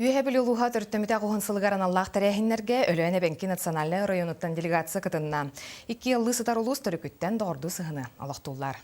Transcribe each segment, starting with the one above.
Үйе білуға түрттіміті ағуғынсылығаран Аллах тәрәхінлерге өлөне Бәнки национальный районуттан делегация кытынна. 2 елы сытар улус түрікіттен доғырды сығыны алақтулар.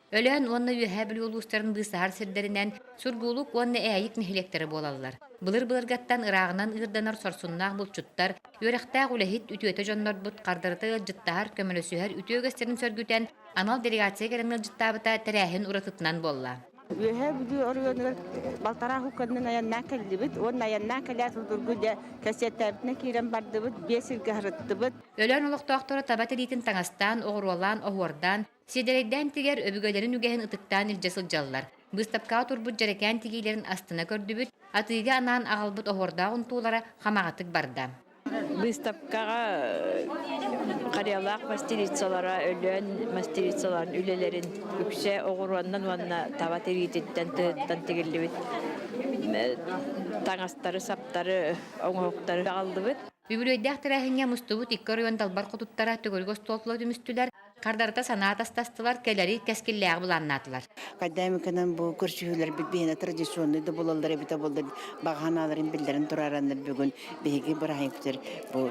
Өлөн онны үйе білуғылустарын бысағар сірдерінен сүргулук онны әйік нехелектері болалылар. Бұлыр-бұлыргаттан ырағынан ырданар сорсуннақ бұлчуттар, өріқтақ үләхет үтіөті жоннор бұт қардырды жыттағар көмілісуәр үтіөгестерін сөргүтен анал делегация керен жыттабыта тәрәхін ұратытынан болла. Үйе бүді орыгыныр балтара хуканын аянна кәлдібіт, оның аянна кәләт ұдырғы де кәсеттәбітіне керен бардыбыт, бесілгі ғырыттыбыт. Өлөн олықтақтыры табат элитин таңастан, оғырвалан, оғырдан, седерейден тигер өбігөлерін үгәхін ытыктан илжасыл жаллар. Быстапқа турбут жарекән тигейлерін астына көрдібіт, атыйга анан ағалбыт оғырдағын туылара хамағатык барда. Выставкаға қариялақ мастерицалара, өлөн мастерицаларын үлелерін үксе оғыруаннан уанна табат еритеттен тұғыттан тегелі таңастары, саптары, оңоқтары алды бұд. Үбілөйдәк тірәхінге мұстыбыт иккі район талбар құтыттара түгілгөз толтылы түмістілер, қардарыта санат астастылар, кәлері кәскелләғы бұланнатылар. Академиканан бұл көршігілер бейіне традиционный да болалар, әбіта болдар, бағаналарын білдерін тұрарандар бүгін бейге бір айын күтер бұл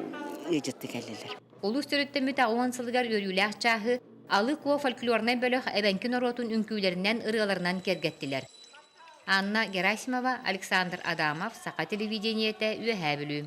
ежетті кәлелер. Улус түріттіміті оғансылығар өрюләқ чағы, алы куа фольклорнай бөліқ әбәнкін оротun үнкүйлерінен ырыларынан кергеттілер. Анна Герасимова, Александр Адамов, Сақа телевидениеті үйе